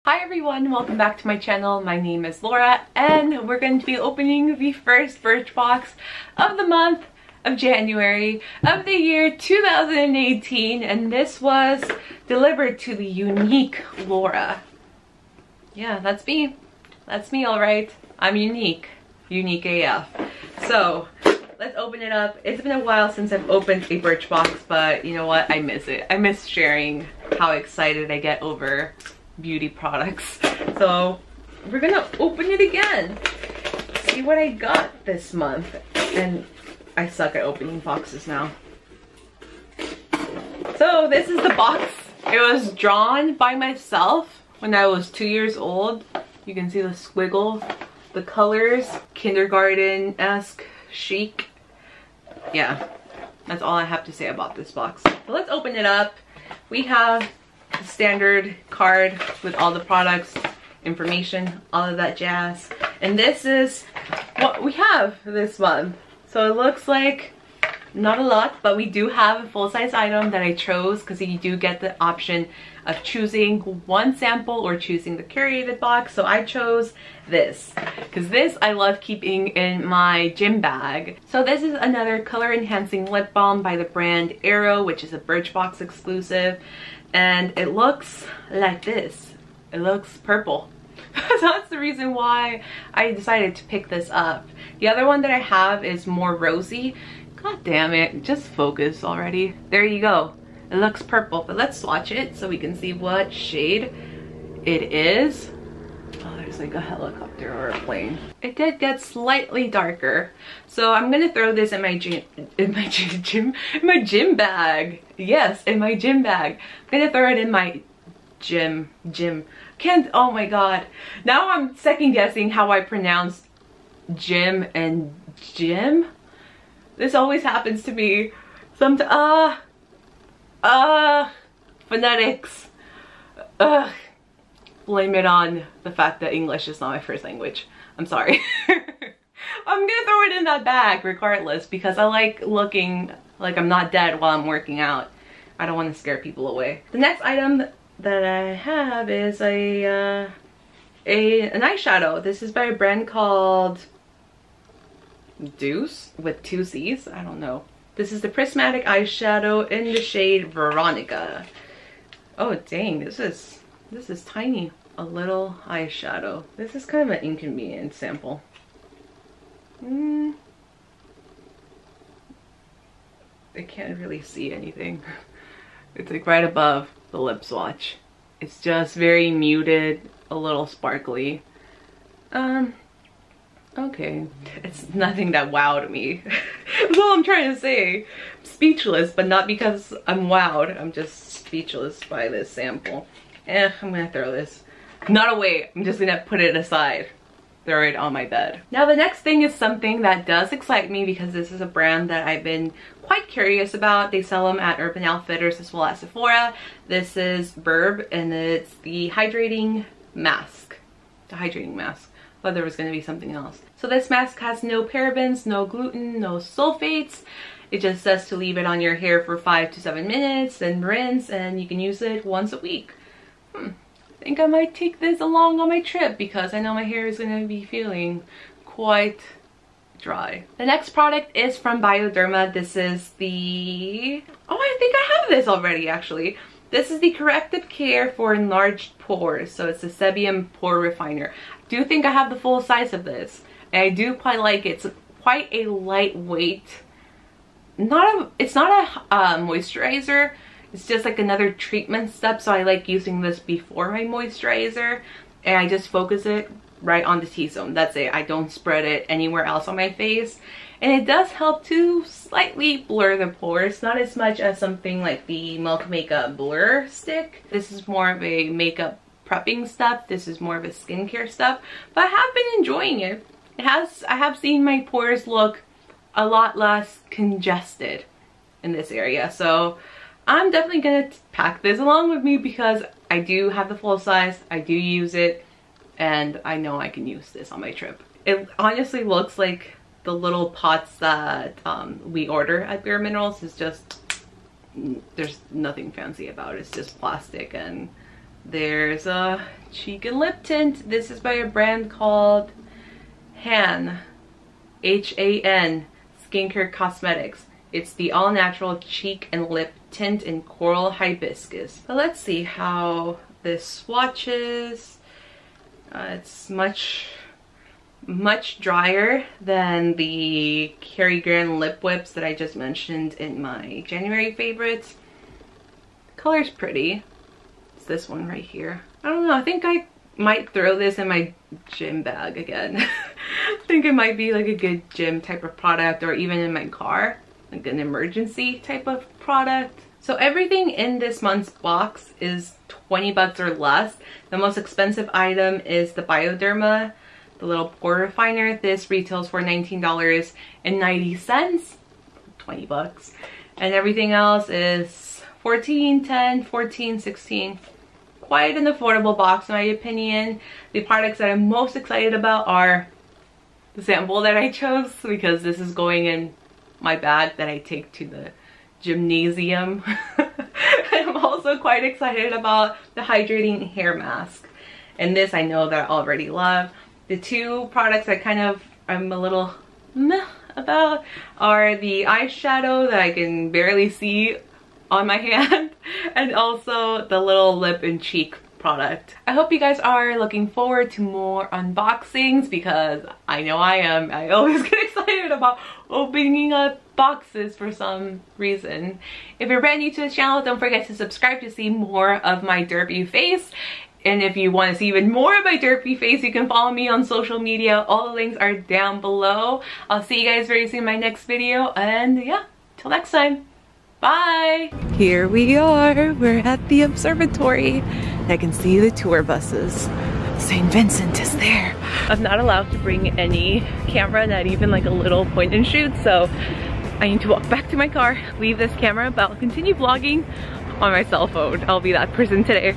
Hi everyone, welcome back to my channel. My name is Laura and we're going to be opening the first Birchbox of the month of January of the year 2018, and this was delivered to the unique Laura. Yeah, that's me. That's me, alright. I'm unique. Unique AF. So, let's open it up. It's been a while since I've opened a Birchbox, but you know what? I miss it. I miss sharing how excited I get over beauty products. So we're gonna open it again, see what I got this month. And I suck at opening boxes now. So this is the box. It was drawn by myself when I was 2 years old. You can see the squiggle, the colors, kindergarten-esque chic. Yeah, that's all I have to say about this box. So let's open it up. We have the standard card with all the products, information, all of that jazz. And this is what we have this month. So it looks like not a lot, but we do have a full-size item that I chose because you do get the option of choosing one sample or choosing the curated box. So I chose this because this I love keeping in my gym bag. So this is another color enhancing lip balm by the brand Arrow, which is a Birchbox exclusive. And it looks like this. It looks purple. So that's the reason why I decided to pick this up. The other one that I have is more rosy. God damn it, just focus already. There you go. It looks purple, but let's swatch it so we can see what shade it is. Oh, there's like a helicopter or a plane. It did get slightly darker, so I'm gonna throw this in my gym bag. Yes, in my gym bag. I'm gonna throw it in my gym. Can't. Oh my god. Now I'm second guessing how I pronounce gym and gym. This always happens to me. Phonetics. Ugh. Blame it on the fact that English is not my first language. I'm sorry. I'm gonna throw it in that bag regardless because I like looking like I'm not dead while I'm working out. I don't want to scare people away. The next item that I have is an eyeshadow. This is by a brand called Deuce with 2 C's. I don't know. This is the prismatic eyeshadow in the shade Veronica. Oh dang, this is tiny. A little eyeshadow. This is kind of an inconvenient sample. I can't really see anything. It's like right above the lip swatch. It's just very muted, a little sparkly. Okay. It's nothing that wowed me. That's all I'm trying to say. I'm speechless, but not because I'm wowed. I'm just speechless by this sample. I'm gonna throw this. Not away, I'm just gonna put it aside. Throw it on my bed. Now the next thing is something that does excite me because this is a brand that I've been quite curious about. They sell them at Urban Outfitters as well as Sephora. This is Verb and it's the hydrating mask. The hydrating mask. Thought there was gonna be something else. So this mask has no parabens, no gluten, no sulfates. It just says to leave it on your hair for 5 to 7 minutes, then rinse, and you can use it once a week. I think I might take this along on my trip because I know my hair is going to be feeling quite dry. The next product is from Bioderma. This is the... Oh, I think I have this already actually. This is the Corrective Care for Enlarged Pores. So it's the Sebium Pore Refiner. I do think I have the full size of this. And I do quite like it. It's quite a lightweight... It's not a moisturizer. It's just like another treatment step, so I like using this before my moisturizer, and I just focus it right on the T-zone. That's it. I don't spread it anywhere else on my face, and it does help to slightly blur the pores, not as much as something like the Milk Makeup Blur Stick. This is more of a makeup prepping stuff. This is more of a skincare stuff, but I have been enjoying it. I have seen my pores look a lot less congested in this area, so I'm definitely gonna pack this along with me because I do have the full size, I do use it, and I know I can use this on my trip. It honestly looks like the little pots that we order at bareMinerals. Is just, there's nothing fancy about it. It's just plastic and there's a cheek and lip tint. This is by a brand called Han, H-A-N, Skincare Cosmetics. It's the all-natural cheek and lip tint in coral hibiscus. But let's see how this swatches. It's much drier than the Gran lip whips that I just mentioned in my January favorites. The color's pretty. It's this one right here. I don't know, I think I might throw this in my gym bag again. I think it might be like a good gym type of product, or even in my car, like an emergency type of product. So everything in this month's box is 20 bucks or less. The most expensive item is the Bioderma, the little pore refiner. This retails for $19.90, 20 bucks. And everything else is 14, 10, 14, 16. Quite an affordable box in my opinion. The products that I'm most excited about are the sample that I chose, because this is going in my bag that I take to the gymnasium. I'm also quite excited about the hydrating hair mask, and this I know that I already love. The two products I kind of I'm a little meh about are the eyeshadow that I can barely see on my hand, and also the little lip and cheek product. I hope you guys are looking forward to more unboxings, because I know I am. I always get excited about opening up boxes for some reason. If you're brand new to this channel, don't forget to subscribe to see more of my derpy face. And if you want to see even more of my derpy face, you can follow me on social media. All the links are down below. I'll see you guys very soon in my next video, and yeah, till next time. Bye! Here we are. We're at the observatory. I can see the tour buses. St. Vincent is there. I'm not allowed to bring any camera, not even like a little point and shoot, so I need to walk back to my car, leave this camera, but I'll continue vlogging on my cell phone. I'll be that person today.